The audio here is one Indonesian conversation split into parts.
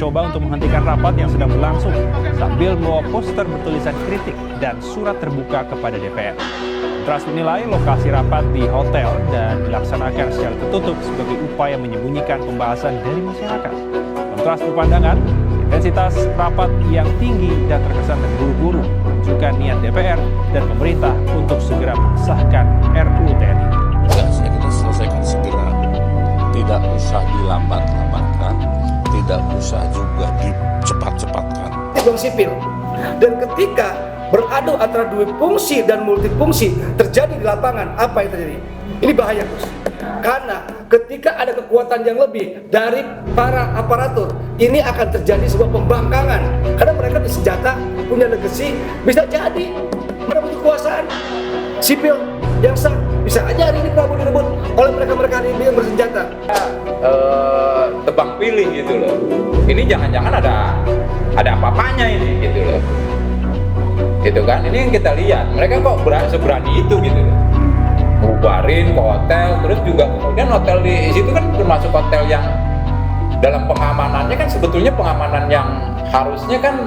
Coba untuk menghentikan rapat yang sedang berlangsung sambil membawa poster bertulisan kritik dan surat terbuka kepada DPR. Kontras menilai lokasi rapat di hotel dan dilaksanakan secara tertutup sebagai upaya menyembunyikan pembahasan dari masyarakat. Kontras berpandangan intensitas rapat yang tinggi dan terkesan terburu-buru menunjukkan niat DPR dan pemerintah untuk segera mengesahkan RUU TNI. Saya kita selesaikan segera, tidak usah dilambat-lambatkan, tidak usah juga dicepat-cepatkan. Sipil, dan ketika beradu antara dua fungsi dan multifungsi terjadi di lapangan, apa yang terjadi? Ini bahaya, Gus. Karena ketika ada kekuatan yang lebih dari para aparatur, ini akan terjadi sebuah pembangkangan. Karena mereka bersenjata, punya legasi, bisa jadi merebut kekuasaan sipil yang sah. Bisa aja hari ini Prabowo direbut oleh mereka-mereka ini yang bersenjata. Tebang pilih gitu loh. Ini jangan-jangan ada apa-apanya ini gitu loh. Gitu kan? Ini yang kita lihat. Mereka kok seberani itu gitu loh. Bubarin ke hotel, terus juga kemudian hotel di situ kan termasuk hotel yang dalam pengamanannya kan sebetulnya pengamanan yang harusnya kan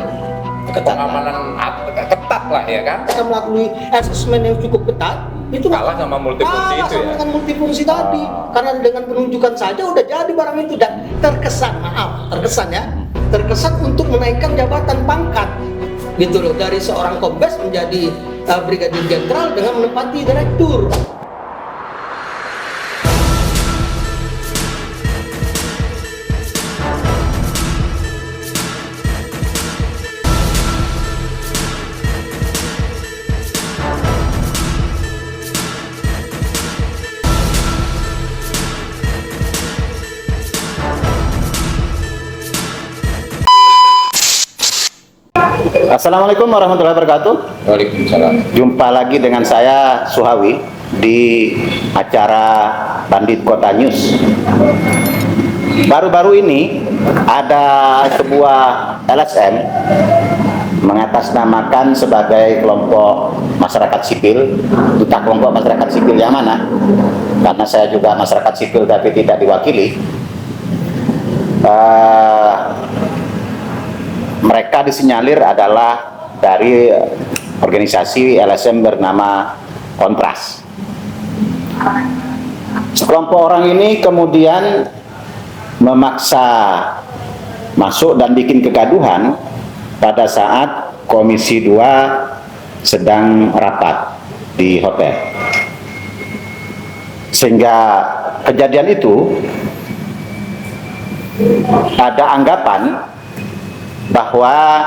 pengamanan ketat lah ya kan. Kita melalui asesmen yang cukup ketat, itu kalah sama multifungsi itu ya. Dengan multifungsi tadi, karena dengan penunjukan saja udah jadi barang itu dan terkesan, terkesan untuk menaikkan jabatan pangkat, gitu loh, dari seorang kombes menjadi brigadir jenderal dengan menempati direktur. Assalamualaikum warahmatullahi wabarakatuh. Waalaikumsalam. Jumpa lagi dengan saya Suhawi di acara Bandit Kota News. Baru-baru ini ada sebuah LSM mengatasnamakan sebagai kelompok masyarakat sipil. Entah kelompok masyarakat sipil yang mana, karena saya juga masyarakat sipil tapi tidak diwakili. Mereka disinyalir adalah dari organisasi LSM bernama Kontras. Sekelompok orang ini kemudian memaksa masuk dan bikin kegaduhan pada saat Komisi 2 sedang rapat di hotel. Sehingga kejadian itu ada anggapan bahwa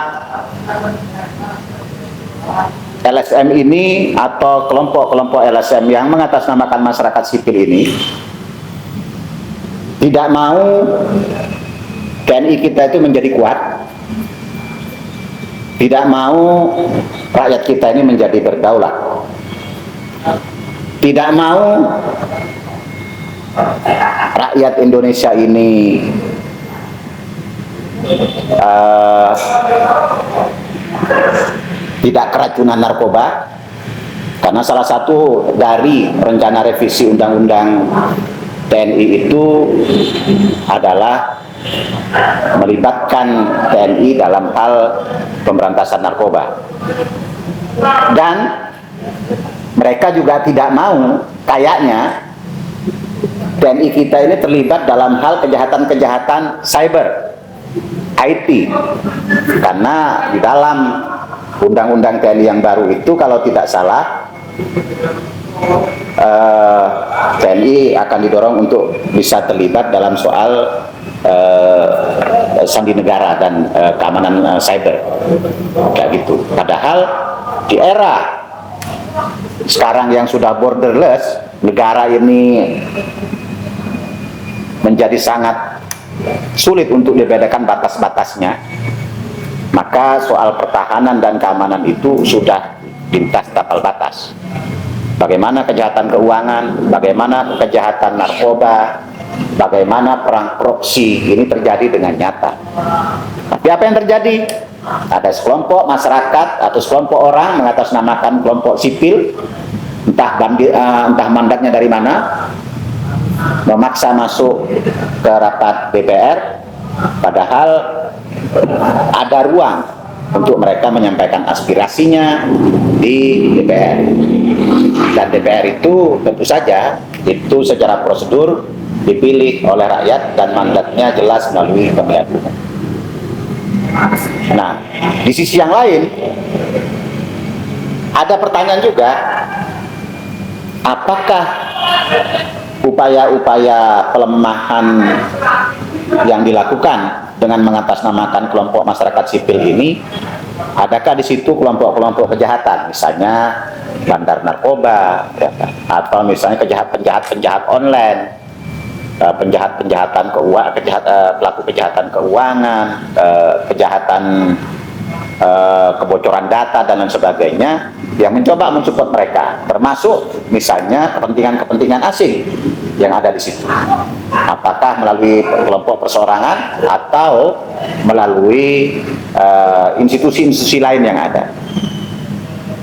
LSM ini atau kelompok-kelompok LSM yang mengatasnamakan masyarakat sipil ini tidak mau TNI kita itu menjadi kuat, tidak mau rakyat kita ini menjadi berdaulat, tidak mau rakyat Indonesia ini tidak keracunan narkoba, karena salah satu dari rencana revisi undang-undang TNI itu adalah melibatkan TNI dalam hal pemberantasan narkoba. Dan mereka juga tidak mau kayaknya TNI kita ini terlibat dalam hal kejahatan-kejahatan cyber, IT, karena di dalam undang-undang TNI yang baru itu kalau tidak salah TNI akan didorong untuk bisa terlibat dalam soal sandi negara dan keamanan cyber, kayak gitu. Padahal di era sekarang yang sudah borderless, negara ini menjadi sangat sulit untuk dibedakan batas-batasnya, maka soal pertahanan dan keamanan itu sudah lintas tapal batas. Bagaimana kejahatan keuangan, bagaimana kejahatan narkoba, bagaimana perang proksi ini terjadi dengan nyata. Tapi apa yang terjadi? Ada sekelompok masyarakat atau sekelompok orang mengatasnamakan kelompok sipil, entah mandatnya dari mana, memaksa masuk ke rapat DPR, padahal ada ruang untuk mereka menyampaikan aspirasinya di DPR. Dan DPR itu tentu saja itu secara prosedur dipilih oleh rakyat dan mandatnya jelas melalui pemilihan umum. Nah, di sisi yang lain ada pertanyaan juga, apakah upaya-upaya pelemahan yang dilakukan dengan mengatasnamakan kelompok masyarakat sipil ini, adakah di situ kelompok-kelompok kejahatan, misalnya bandar narkoba, ya, atau misalnya penjahat online, penjahat-penjahatan keuangan, pelaku kejahatan keuangan, kejahatan kebocoran data dan lain sebagainya, yang mencoba mensupport mereka, termasuk misalnya kepentingan-kepentingan asing yang ada di situ. Apakah melalui kelompok perseorangan atau melalui institusi-institusi lain yang ada.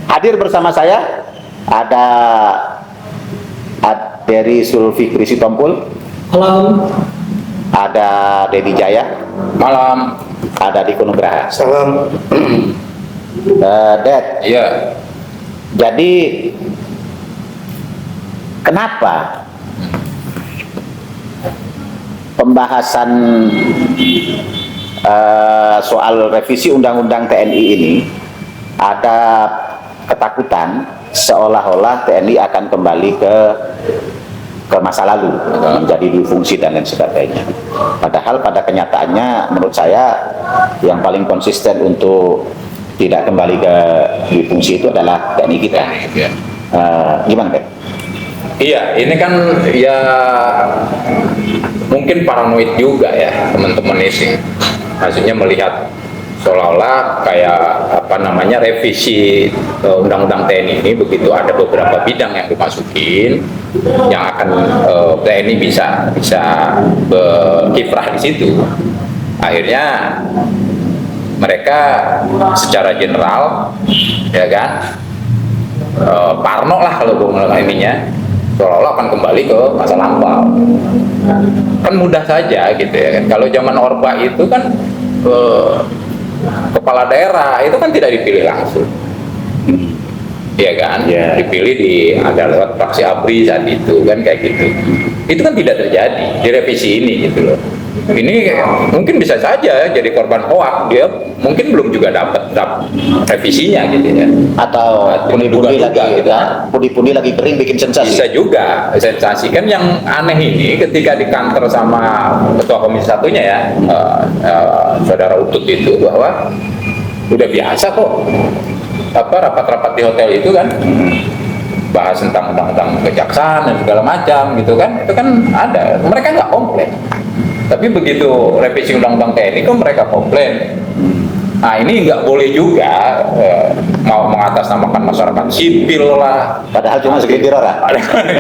Hadir bersama saya ada dari Sulfikri Sitompul, Malam. ada Dedi Jaya, Malam. ada Diko Nugraha. Salam. Ded, Iya. jadi kenapa pembahasan soal revisi Undang-Undang TNI ini ada ketakutan seolah-olah TNI akan kembali ke masa lalu, menjadi difungsi dan lain sebagainya. Padahal pada kenyataannya menurut saya yang paling konsisten untuk tidak kembali ke difungsi itu adalah TNI kita. Iya. Gimana, Dek? Iya, ini kan ya mungkin paranoid juga ya teman-teman ini. Maksudnya melihat seolah-olah kayak apa namanya revisi Undang-Undang TNI ini, begitu ada beberapa bidang yang dimasukin yang akan TNI bisa berkiprah di situ. Akhirnya mereka secara general ya kan parno lah kalau gue melakukan ininya, seolah-olah akan kembali ke masa lampau. Kan mudah saja gitu ya kan. Kalau zaman Orba itu kan kepala daerah itu kan tidak dipilih langsung, iya kan? Yeah. Dipilih ada lewat fraksi ABRI saat itu kan, kayak gitu. Itu kan tidak terjadi di revisi ini gitu loh. Ini mungkin bisa saja jadi korban hoak, dia mungkin belum juga dapat revisinya gitu ya. Atau pundi-pundi lagi, gitu. pundi-pundi lagi kering bikin sensasi. Bisa juga sensasi. Kan yang aneh ini ketika di kantor sama ketua komisi satunya ya, saudara Utut itu, bahwa udah biasa kok apa rapat-rapat di hotel itu kan bahas tentang undang-undang kejaksaan dan segala macam gitu kan, itu kan ada, mereka nggak komplain. Tapi begitu revisi undang-undang TNI kok mereka komplain. Nah ini nggak boleh juga mau mengatasnamakan masyarakat sipil lah. Padahal cuma segelintir orang.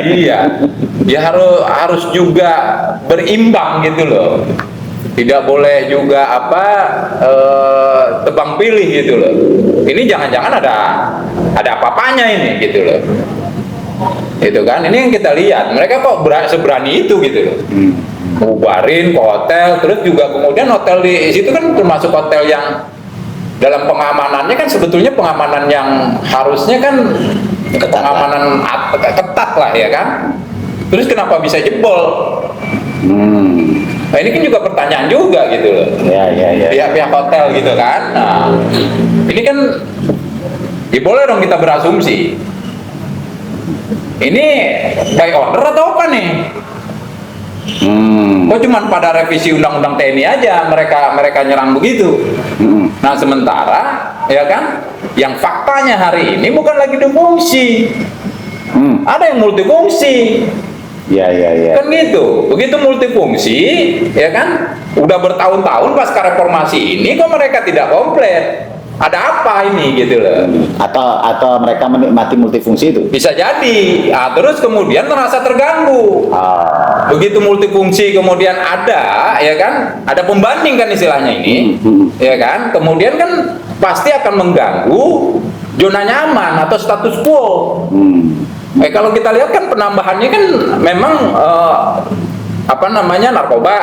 Iya, ya harus juga berimbang gitu loh. Tidak boleh juga tebang pilih gitu loh. Ini jangan-jangan ada apa-apanya ini gitu loh. Itu kan, ini yang kita lihat. Mereka kok seberani itu gitu loh. Bubarin ke hotel, terus juga kemudian hotel di situ kan termasuk hotel yang dalam pengamanannya kan sebetulnya pengamanan yang harusnya kan pengamanan ketat lah ya kan. Terus kenapa bisa jebol? Nah ini kan juga pertanyaan juga gitu loh. Pihak-pihak hotel gitu kan. Nah ini kan ya boleh dong kita berasumsi. Ini by order atau apa nih? Kok cuma pada revisi undang-undang TNI aja mereka nyerang begitu. Nah sementara ya kan yang faktanya hari ini bukan lagi difungsi, ada yang multifungsi. Ya. Kan gitu. Begitu multifungsi ya kan udah bertahun-tahun pasca reformasi ini kok mereka tidak komplit. Ada apa ini gitu loh. Atau mereka menikmati multifungsi itu? Bisa jadi. Nah, terus kemudian merasa terganggu. Begitu multifungsi kemudian ada, ya kan? Ada pembanding kan istilahnya ini, ya kan? Kemudian kan pasti akan mengganggu zona nyaman atau status quo. Kalau kita lihat kan penambahannya kan memang narkoba,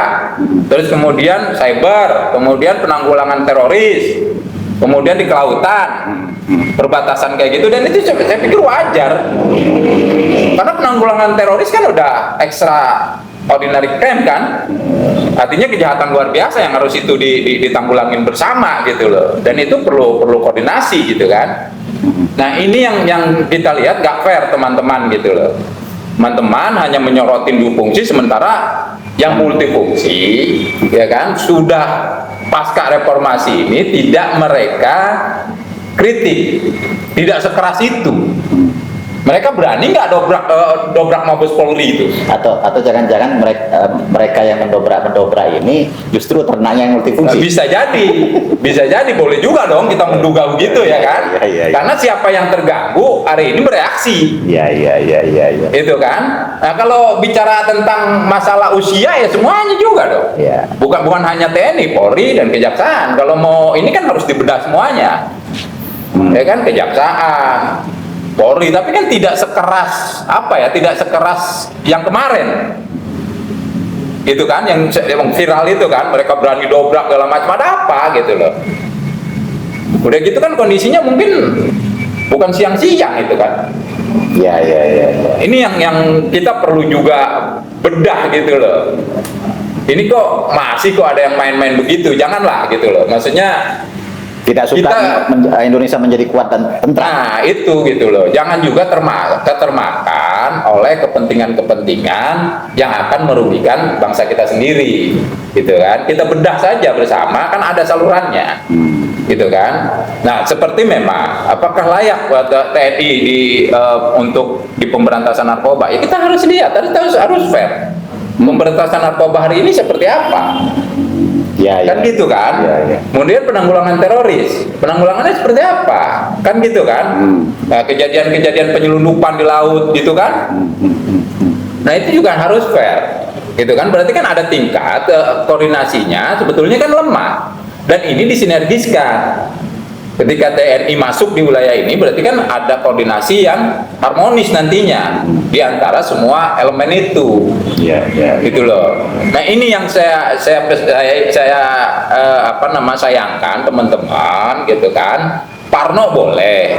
terus kemudian cyber, kemudian penanggulangan teroris, kemudian di kelautan, perbatasan kayak gitu, dan itu saya pikir wajar, karena penanggulangan teroris kan udah extra ordinary crime kan, artinya kejahatan luar biasa yang harus itu ditanggulangin bersama gitu loh, dan itu perlu koordinasi gitu kan. Nah ini yang kita lihat gak fair teman-teman gitu loh. Teman-teman hanya menyorotin dua fungsi, sementara yang multifungsi ya kan sudah pasca reformasi ini tidak mereka kritik, tidak sekeras itu. Mereka berani nggak dobrak Mabes Polri itu? Atau jangan-jangan mereka yang mendobrak ini justru ternaknya yang multifungsi? Bisa jadi, boleh juga dong kita menduga begitu ya kan? Iya. Karena siapa yang terganggu hari ini bereaksi. Iya. Itu kan? Nah kalau bicara tentang masalah usia ya semuanya juga dong. Iya. Bukan hanya TNI, Polri dan Kejaksaan. Kalau mau ini kan harus dibedah semuanya. Ya kan, Kejaksaan, Polri, tapi kan tidak sekeras tidak sekeras yang kemarin itu kan, yang viral itu kan, mereka berani dobrak segala macam, ada apa gitu loh. Udah gitu kan kondisinya mungkin bukan siang-siang itu kan. Iya. Ini yang kita perlu juga bedah gitu loh. Ini kok masih ada yang main-main begitu, janganlah gitu loh, maksudnya tidak suka Indonesia menjadi kuat dan tentram. Nah itu gitu loh, jangan juga termakan oleh kepentingan-kepentingan yang akan merugikan bangsa kita sendiri, gitu kan. Kita bedah saja bersama, kan ada salurannya, gitu kan. Nah seperti memang apakah layak buat TNI untuk di pemberantasan narkoba? Ya kita harus lihat, harus fair. Pemberantasan narkoba hari ini seperti apa? Kan gitu kan. Kemudian penanggulangan teroris, penanggulangannya seperti apa? Kan gitu kan. Nah, kejadian-kejadian penyelundupan di laut gitu kan. Nah itu juga harus fair, gitu kan. Berarti kan ada tingkat koordinasinya sebetulnya kan lemah, dan ini disinergiskan. Ketika TNI masuk di wilayah ini, berarti kan ada koordinasi yang harmonis nantinya di antara semua elemen itu. Gitu loh. Nah ini yang saya sayangkan teman-teman, gitu kan. Parno boleh,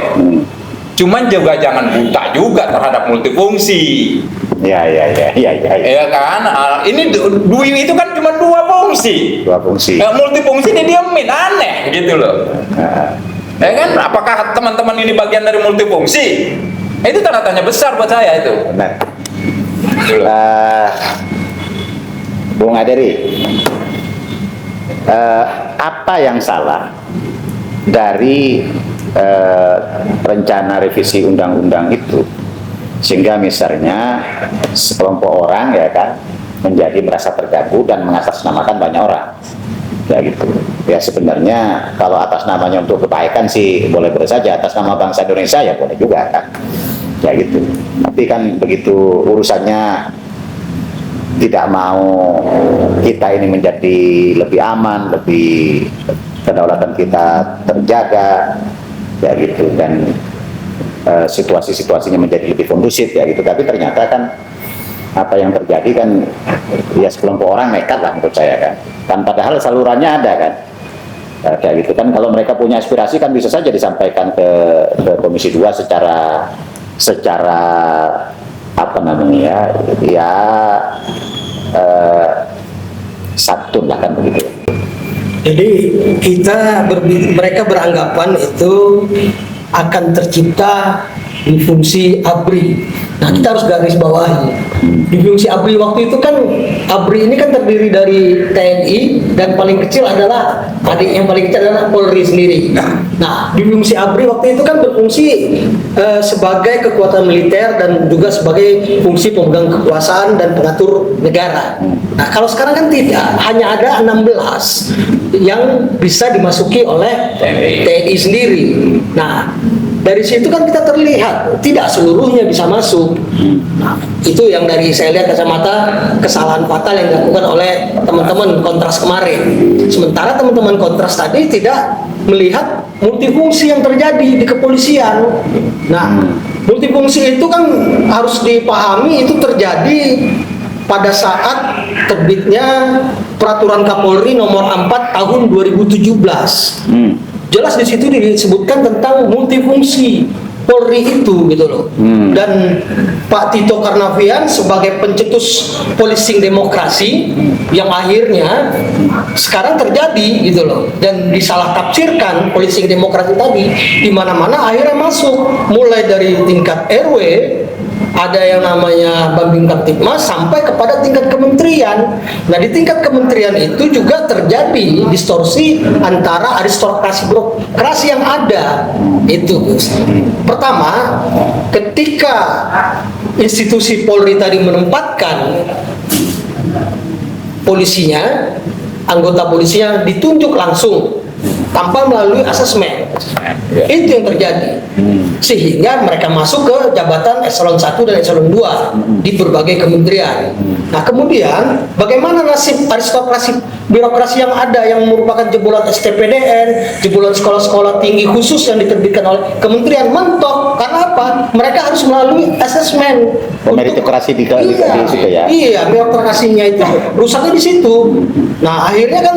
cuman juga jangan buta juga terhadap multifungsi. Iya. Ya kan, ini Dwi itu kan cuma dua fungsi. Multifungsi didiemin, aneh gitu loh. Ya kan, apakah teman-teman ini bagian dari multifungsi? Itu tanda tanya besar buat saya itu. Benar. Bung Aderi, apa yang salah dari rencana revisi undang-undang itu sehingga misalnya sekelompok orang ya kan menjadi merasa terganggu dan mengatasnamakan banyak orang? Ya gitu. Ya sebenarnya kalau atas namanya untuk kebaikan sih boleh-boleh saja, atas nama bangsa Indonesia ya boleh juga kan. Ya gitu. Tapi kan begitu urusannya tidak mau kita ini menjadi lebih aman, lebih kedaulatan kita terjaga, ya gitu, dan situasi-situasinya menjadi lebih kondusif ya gitu. Tapi ternyata kan apa yang terjadi kan ya sekelompok orang nekat lah menurut saya kan padahal salurannya ada kan. Kayak gitu kan, kalau mereka punya aspirasi kan bisa saja disampaikan ke Komisi 2 secara apa namanya ya santun lah kan begitu. Jadi mereka beranggapan itu akan tercipta di fungsi ABRI. Nah kita harus garis bawahi di fungsi ABRI waktu itu kan, ABRI ini kan terdiri dari TNI dan paling kecil adalah yang paling kecil adalah Polri sendiri. Nah di fungsi ABRI waktu itu kan berfungsi sebagai kekuatan militer dan juga sebagai fungsi pemegang kekuasaan dan pengatur negara. Nah kalau sekarang kan tidak, hanya ada 16 yang bisa dimasuki oleh TNI sendiri. Nah dari situ kan kita terlihat tidak seluruhnya bisa masuk. Nah, itu yang dari saya lihat kacamata kesalahan fatal yang dilakukan oleh teman-teman kontras kemarin. Sementara teman-teman kontras tadi tidak melihat multifungsi yang terjadi di kepolisian. Nah, multifungsi itu kan harus dipahami itu terjadi pada saat terbitnya Peraturan Kapolri nomor 4 tahun 2017. Jelas di situ disebutkan tentang multifungsi Polri itu gitu loh. Dan Pak Tito Karnavian sebagai pencetus policing demokrasi yang akhirnya sekarang terjadi gitu loh, dan disalah tafsirkan policing demokrasi tadi di mana-mana akhirnya masuk mulai dari tingkat RW, ada yang namanya Babin Kamtibmas sampai kepada tingkat kementerian. Nah, di tingkat kementerian itu juga terjadi distorsi antara aristokrasi birokrasi yang ada itu, Gus. Pertama, ketika institusi Polri tadi menempatkan polisinya, anggota polisinya ditunjuk langsung tanpa melalui asesmen. Itu yang terjadi. Sehingga mereka masuk ke jabatan eselon 1 dan eselon 2 di berbagai kementerian. Nah, kemudian bagaimana nasib aristokrasi birokrasi yang ada yang merupakan jebolan STPDN, jebolan sekolah-sekolah tinggi khusus yang diterbitkan oleh kementerian? Mentok. Karena apa? Mereka harus melalui asesmen. Meritokrasi di situ ya. Iya, birokrasinya itu rusaknya di situ. Nah, akhirnya kan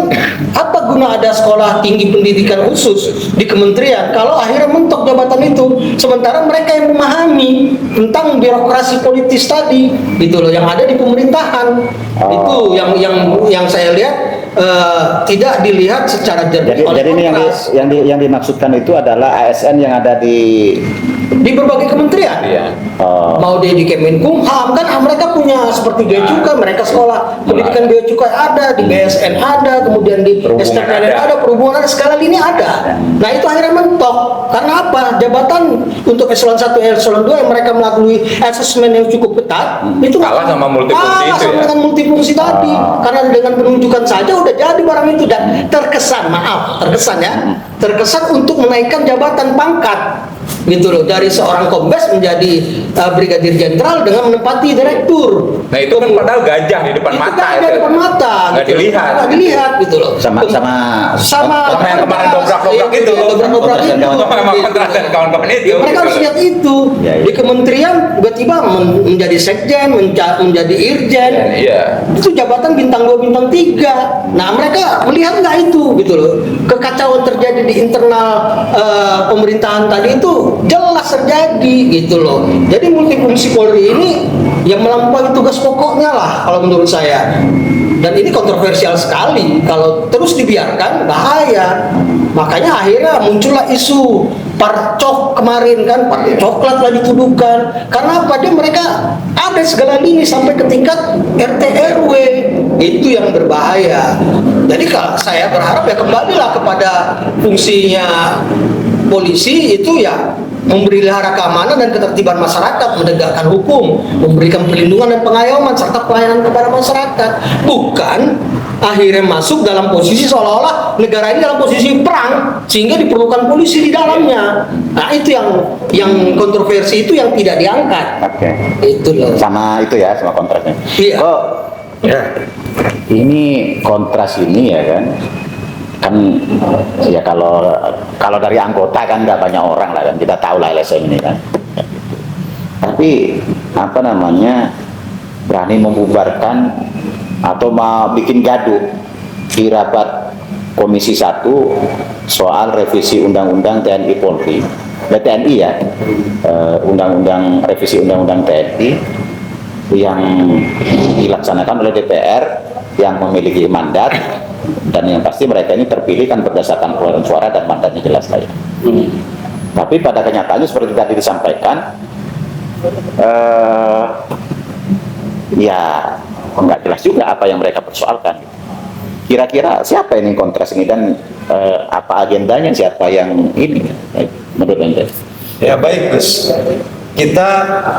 apa guna ada sekolah tinggi pendidikan khusus di kementerian kalau akhirnya mentok jabatan itu, sementara mereka yang memahami tentang birokrasi politis tadi gitu loh yang ada di pemerintahan. Itu yang saya lihat tidak dilihat secara jernih oleh jadi ini yang dimaksudkan itu adalah ASN yang ada di berbagai kementerian. Mau di Kemenkumham kan mereka punya seperti Bea Cukai, mereka sekolah pendidikan Bea Cukai ada, di BSN ada, kemudian di STPDN ada, perhubungan ada, skala ini ada. Nah, itu akhirnya mentok. Karena apa? Jabatan untuk eselon 1, eselon 2 yang mereka melalui asesmen yang cukup ketat itu kalah sama multifungsi itu ya. Dengan multifungsi tadi. Karena dengan penunjukan saja udah jadi barang itu, dan terkesan untuk menaikkan jabatan pangkat gitu loh, dari seorang kombes menjadi brigadir jenderal dengan menempati direktur. Nah, itu kan padahal gajah di depan mata. Di depan mata. Nggak dilihat gitu loh. Sama yang kemarin dobrak-dobrak itu. Dobrak-dobrak itu. Dan kawan-kawan itu. Mereka harus lihat itu. Di kementerian tiba-tiba menjadi sekjen, menjadi irjen. Itu jabatan bintang 2, bintang 3. Nah, mereka melihat nggak itu gitu loh. Kekacauan terjadi di internal pemerintahan tadi itu jelas terjadi gitu loh. Jadi multifungsi Polri ini yang melampaui tugas pokoknya lah kalau menurut saya. Dan ini kontroversial sekali. Kalau terus dibiarkan bahaya. Makanya akhirnya muncullah isu parcok kemarin kan, partai coklat lah dituduhkan. Karena apa? Mereka ada segala lini sampai ke tingkat RT RW. Itu yang berbahaya. Jadi kalau saya berharap ya kembalilah kepada fungsinya polisi itu ya memelihara keamanan dan ketertiban masyarakat, menegakkan hukum, memberikan perlindungan dan pengayoman serta pelayanan kepada masyarakat. Bukan akhirnya masuk dalam posisi seolah-olah negara ini dalam posisi perang sehingga diperlukan polisi di dalamnya. Nah, itu yang kontroversi itu yang tidak diangkat. Oke. Itu loh. Sama itu ya, sama kontraknya. Iya. Ini kontras ini ya kan ya kalau dari anggota kan nggak banyak orang lah kan, kita tahu lah LSM ini kan. Tapi apa namanya, berani membubarkan atau mau bikin gaduh di rapat Komisi 1 soal revisi Undang-Undang TNI Polri, TNI ya, revisi Undang-Undang TNI yang dilaksanakan oleh DPR yang memiliki mandat, dan yang pasti mereka ini terpilih kan berdasarkan perolehan suara dan mandatnya jelas saja. Tapi pada kenyataannya seperti tadi disampaikan, ya nggak jelas juga apa yang mereka persoalkan. Kira-kira siapa ini kontras ini dan apa agendanya, siapa yang ini menurut Anda? Ya baik Gus,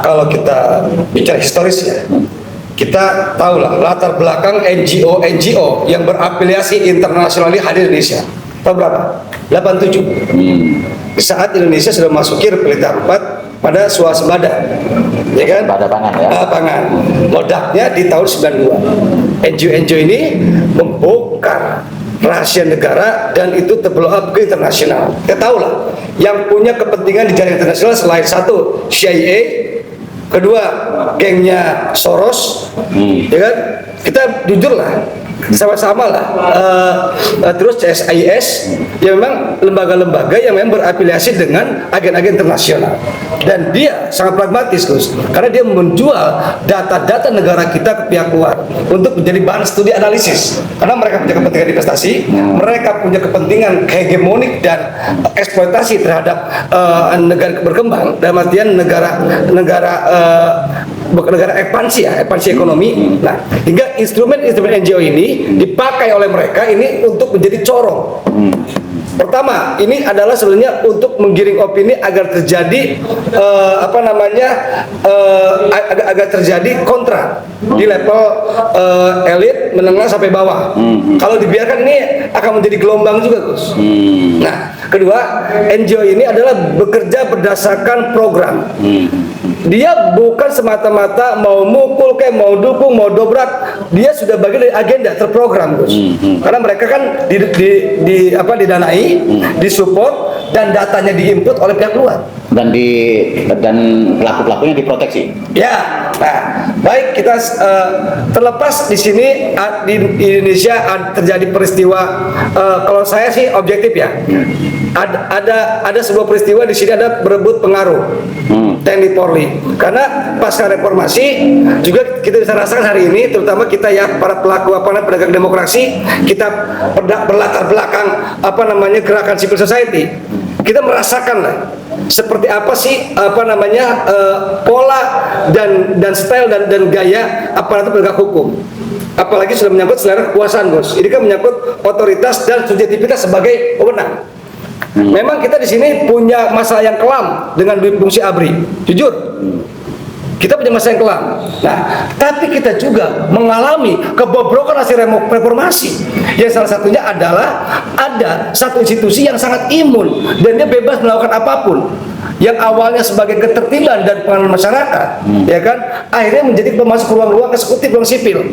kalau kita bicara historis ya, kita tahulah latar belakang NGO yang berafiliasi internasional ini hadir di Indonesia. Tahu berapa? 87. Saat Indonesia sudah masuki Repilita 4 pada swasembada, ya kan? Pada pangan ya. Pangan. Modaknya di tahun 92. NGO ini membongkar rahasia negara dan itu terblow up ke internasional. Kita tahu lah, yang punya kepentingan di jalan internasional selain satu CIA, kedua gengnya Soros, ya kan? Kita jujur lah, sama-sama lah. Terus CSIS, ya memang lembaga-lembaga yang memang berafiliasi dengan agen-agen internasional. Dan dia sangat pragmatis, Gus, karena dia menjual data-data negara kita ke pihak luar untuk menjadi bahan studi analisis. Karena mereka punya kepentingan investasi, mereka punya kepentingan hegemonik dan eksploitasi terhadap negara berkembang, dalam artian negara ekspansi ya, ekspansi ekonomi. Nah, hingga instrumen-instrumen NGO ini dipakai oleh mereka ini untuk menjadi corong. Pertama, ini adalah sebenarnya untuk menggiring opini agar terjadi agar terjadi kontra di level elit, menengah sampai bawah. Kalau dibiarkan ini akan menjadi gelombang juga, Gus. Nah, kedua, NGO ini adalah bekerja berdasarkan program. Dia bukan semata-mata mau mukul kayak mau dukung, mau dobrak. Dia sudah bagian dari agenda terprogram, Gus. Karena mereka kan didanai, disupport, dan datanya diinput oleh pihak luar. Dan pelaku-pelakunya diproteksi. Ya, nah, baik kita terlepas di sini di Indonesia terjadi peristiwa. Kalau saya sih objektif ya. Ada sebuah peristiwa di sini ada berebut pengaruh TNI Polri. Karena pasca reformasi juga kita bisa rasakan hari ini, terutama kita ya para pelaku pedagang demokrasi, kita berlatar belakang gerakan civil society. Kita merasakan lah seperti apa sih pola dan style dan gaya aparatur penegak hukum. Apalagi sudah menyangkut selera kekuasaan, Gus. Ini kan menyangkut otoritas dan subjektivitas sebagai pemenang. Memang kita di sini punya masalah yang kelam dengan fungsi ABRI. Jujur, kita punya masalah yang kelam. Nah, tapi kita juga mengalami kebobrokan hasil reformasi. Yang salah satunya adalah ada satu institusi yang sangat imun dan dia bebas melakukan apapun. Yang awalnya sebagai ketertiban dan pengaruh masyarakat, ya kan, akhirnya menjadi pemasuk ruang-ruang eksekutif, ruang sipil.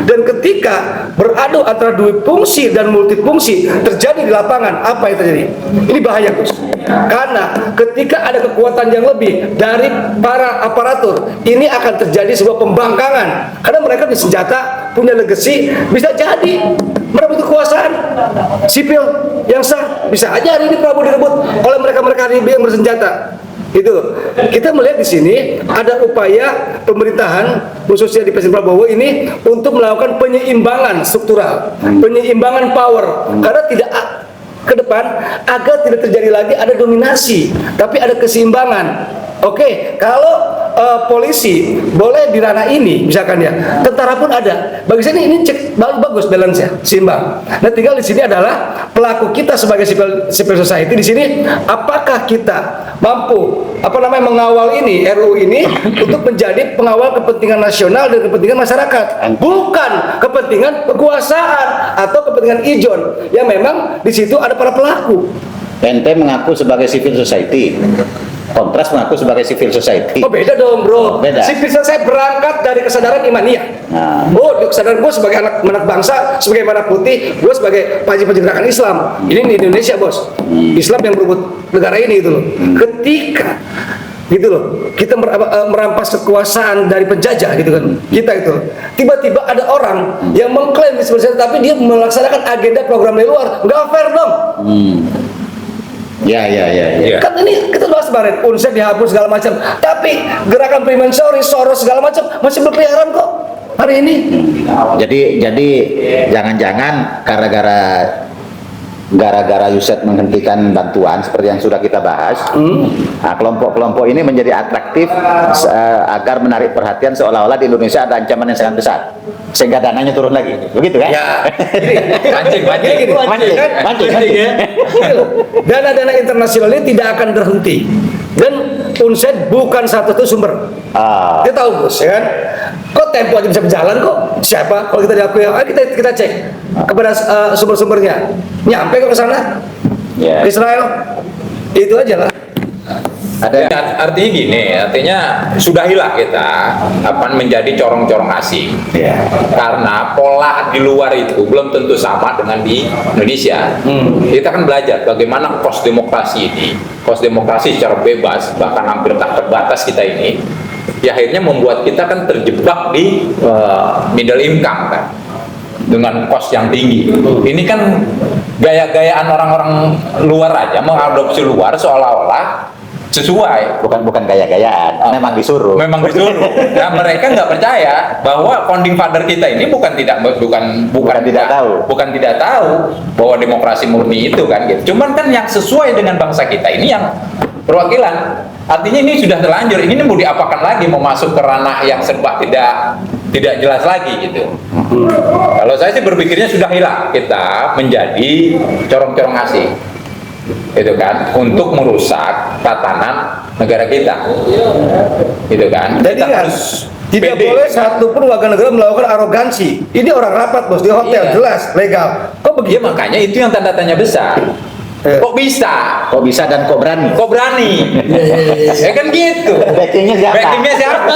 Dan ketika beradu antara dua fungsi dan multifungsi terjadi di lapangan, apa yang terjadi? Ini bahaya, Gus. Karena ketika ada kekuatan yang lebih dari para aparatur, ini akan terjadi sebuah pembangkangan. Karena mereka punya senjata, punya legacy, bisa jadi merebut kekuasaan sipil yang sah. Bisa aja hari ini Prabowo direbut oleh mereka-mereka yang bersenjata. Itu kita melihat di sini ada upaya pemerintahan khususnya di Presiden Prabowo ini untuk melakukan penyeimbangan struktural, penyeimbangan power, karena tidak ke depan agar tidak terjadi lagi ada dominasi, tapi ada keseimbangan. Oke, kalau polisi boleh di ranah ini, misalkan ya, tentara pun ada. Bagi saya ini cek bagus balance ya, seimbang. Nah, tinggal di sini adalah pelaku kita sebagai civil society di sini, apakah kita mampu mengawal ini RUU ini untuk menjadi pengawal kepentingan nasional dan kepentingan masyarakat, bukan kepentingan kekuasaan atau kepentingan ijon yang memang di situ ada para pelaku. NT mengaku sebagai civil society, Kontras mengaku sebagai civil society. Oh, beda dong, bro. Beda. Civil society berangkat dari kesadaran imaniah. Kesadaran gue sebagai anak bangsa, sebagai mana putih, gue sebagai panji-panji gerakan Islam. Ini di Indonesia, bos. Islam yang berebut negara ini gitu loh. Ketika gitu loh, kita merampas kekuasaan dari penjajah gitu kan. Kita itu tiba-tiba ada orang yang mengklaim civil society tapi dia melaksanakan agenda program dari luar. Nggak fair dong. Ya. Kan ini kita bahas kemarin, UNSED dihapus segala macam, tapi gerakan Freemasonry, Soros segala macam masih berkeliaran kok hari ini. Jadi jangan-jangan gara-gara USAID menghentikan bantuan seperti yang sudah kita bahas, nah, kelompok-kelompok ini menjadi atraktif agar menarik perhatian seolah-olah di Indonesia ada ancaman yang sangat besar sehingga dananya turun lagi, begitu kan? Ya, mancing. Dana-dana internasional ini tidak akan berhenti dan UNSED bukan satu sumber. Kita tahu, Bos, ya kan? Kok Tempo aja bisa berjalan kok? Siapa? Kalau kita diakui, kita cek kepada sumber-sumbernya. Nyampe kok ke sana? Yeah. Israel. Itu aja lah. Artinya gini, artinya sudahilah kita menjadi corong-corong asing. Karena pola di luar itu belum tentu sama dengan di Indonesia. Kita kan belajar bagaimana kos demokrasi ini, kos demokrasi secara bebas, bahkan hampir tak terbatas kita ini ya akhirnya membuat kita kan terjebak di middle income kan, dengan kos yang tinggi. Ini kan gaya-gayaan orang-orang luar aja, mengadopsi luar seolah-olah sesuai. Bukan gaya-gayaan, memang disuruh. Memang disuruh. Nah, mereka nggak percaya bahwa founding father kita ini bukan tidak tahu bahwa demokrasi murni itu kan gitu. Cuman kan yang sesuai dengan bangsa kita ini yang perwakilan. Artinya ini sudah terlanjur. Ini mau diapakan lagi, mau masuk ke ranah yang serba tidak jelas lagi gitu. Kalau saya sih berpikirnya sudah hilang kita menjadi corong-corong asing. Itu kan, untuk merusak tatanan negara kita, itu kan. Jadi Kita kan harus tidak pede. boleh satupun warga negara melakukan arogansi. Ini orang rapat bos di hotel, Iya. jelas legal. Kok Ya begitu? makanya itu yang tanda tanya besar. Kok bisa? Kok bisa dan kok berani? Kok berani? Ya kan gitu. Backingnya siapa? Backingnya siapa?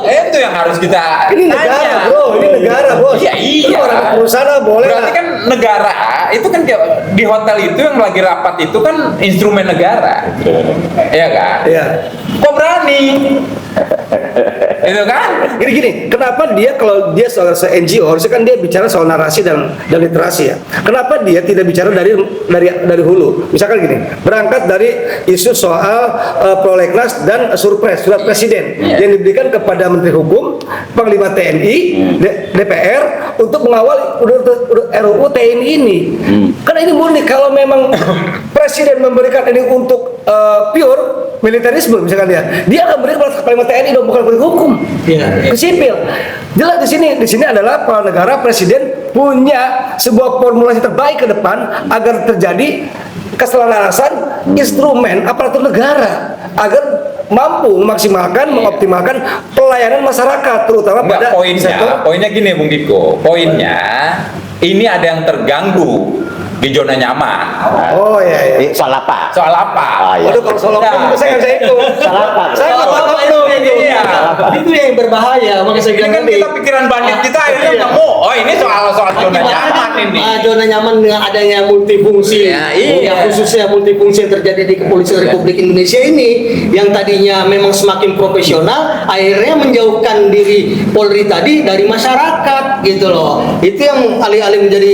Itu yang harus kita Ini tanya. negara bro, ini negara bos. Iya, Ini iya. orang perusahaan boleh Berarti nggak? kan negara itu kan di hotel itu yang lagi rapat itu kan instrumen negara. Iya kan? Iya. Kok berani? Itu kan? Gini, kenapa dia kalau dia soal NGO harusnya kan dia bicara soal narasi dan literasi ya. Kenapa dia tidak bicara dari hulu? Misalkan gini, berangkat dari isu soal prolegnas dan surpres surat presiden yang diberikan kepada Menteri Hukum, Panglima TNI, DPR untuk mengawal RUU TNI ini. Karena ini murni kalau memang presiden memberikan ini untuk pure militerisme misalkan dia akan berikan kepada Panglima TNI dong, bukan kepada hukum. Ke sipil. Jelas di sini adalah kepala negara, presiden punya sebuah formulasi terbaik ke depan agar terjadi keselarasan instrumen aparatur negara agar mampu memaksimalkan, mengoptimalkan pelayanan masyarakat terutama pada poinnya gini Bung Diko. Poinnya ini ada yang terganggu di zona nyaman. Oh iya. Soal apa? Soal apa? Iya. Waduh, kalau soal hukum saya nggak bisa ikut. Soal apa? Saya nggak tahu itu. Iya. Itu yang berbahaya, makanya saya Ini bilang kan tadi. kita pikiran bandit kita akhirnya Iya. nemu. Oh ini soal zona nyaman ini. Zona nyaman dengan adanya multifungsi, Ya, iya. ya, khususnya multifungsi yang terjadi di Kepolisian Republik Indonesia ini, yang tadinya memang semakin profesional, akhirnya menjauhkan diri Polri tadi dari masyarakat, gitu loh. Itu yang alih-alih menjadi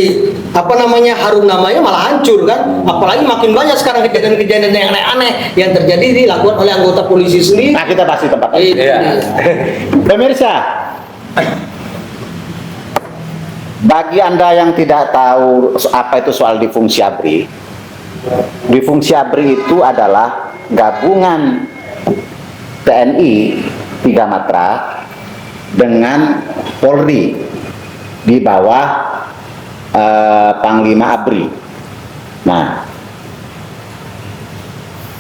harum namanya malah hancur kan. Apalagi makin banyak sekarang kejadian-kejadian yang aneh-aneh yang terjadi dilakukan oleh anggota polisi sendiri. Nah, kita bahas di tempat lain. Itu Iya. dia. Pemirsa, bagi Anda yang tidak tahu apa itu soal difungsi ABRI, difungsi ABRI itu adalah gabungan TNI 3 Matra dengan Polri di bawah Panglima ABRI. Nah,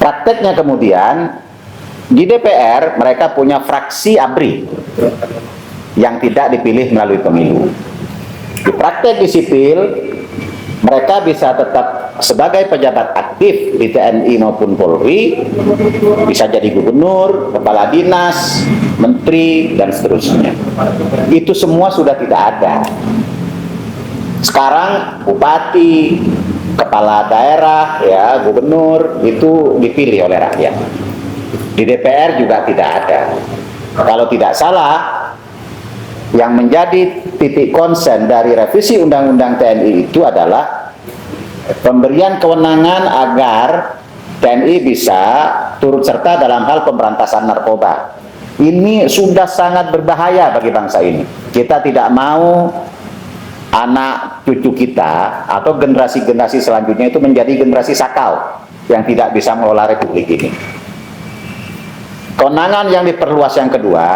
prakteknya kemudian di DPR mereka punya fraksi ABRI yang tidak dipilih melalui pemilu. Di praktek di sipil mereka bisa tetap sebagai pejabat aktif di TNI maupun Polri, bisa jadi gubernur, kepala dinas, menteri dan seterusnya. Itu semua sudah tidak ada. Sekarang bupati, kepala daerah, ya gubernur itu dipilih oleh rakyat. Di DPR juga tidak ada. Kalau tidak salah, yang menjadi titik konsen dari revisi Undang-Undang TNI itu adalah pemberian kewenangan agar TNI bisa turut serta dalam hal pemberantasan narkoba. Ini sudah sangat berbahaya bagi bangsa ini. Kita tidak mau anak cucu kita atau generasi-generasi selanjutnya itu menjadi generasi sakau yang tidak bisa mengelola republik ini. Kewenangan yang diperluas yang kedua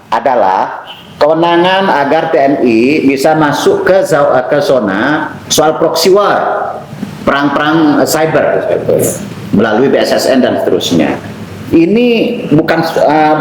adalah kewenangan agar TNI bisa masuk ke zona soal proxy war, perang-perang cyber melalui BSSN dan seterusnya. Ini bukan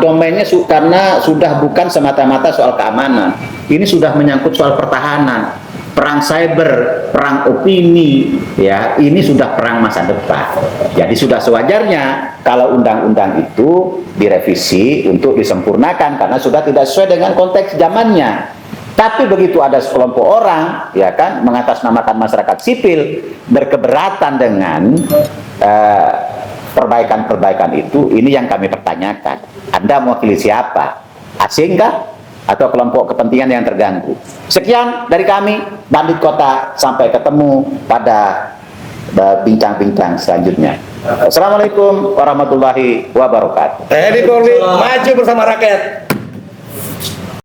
domainnya karena sudah bukan semata-mata soal keamanan. Ini sudah menyangkut soal pertahanan, perang cyber, perang opini, ya ini sudah perang masa depan. Jadi sudah sewajarnya kalau undang-undang itu direvisi untuk disempurnakan karena sudah tidak sesuai dengan konteks zamannya. Tapi begitu ada sekelompok orang, ya kan, mengatasnamakan masyarakat sipil berkeberatan dengan perbaikan-perbaikan itu, ini yang kami pertanyakan. Anda mewakili siapa? Asing kah? Atau kelompok kepentingan yang terganggu? Sekian dari kami, Bandit Kota. Sampai ketemu pada bincang-bincang selanjutnya. Assalamualaikum warahmatullahi wabarakatuh. TNI Polri maju bersama rakyat.